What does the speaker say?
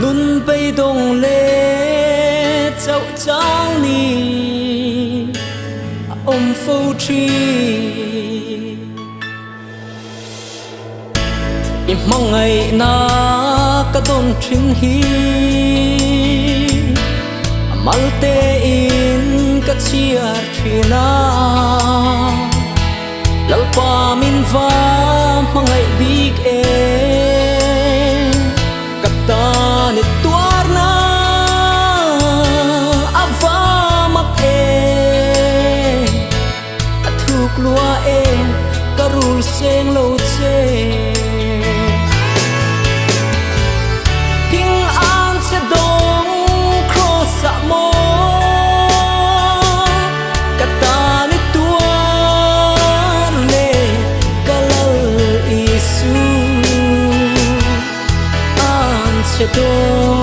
nun bay đông lệ dạo trắng ni ôm phâu tri im mong ngày na cả đôn trình hi malte in cả chia trina lalpa min va mang ngày big e ta ni tuar na ava mak e athuk lua e karul seng lo che hing an se dong cross mo kata ni tuar le kalal isu se dong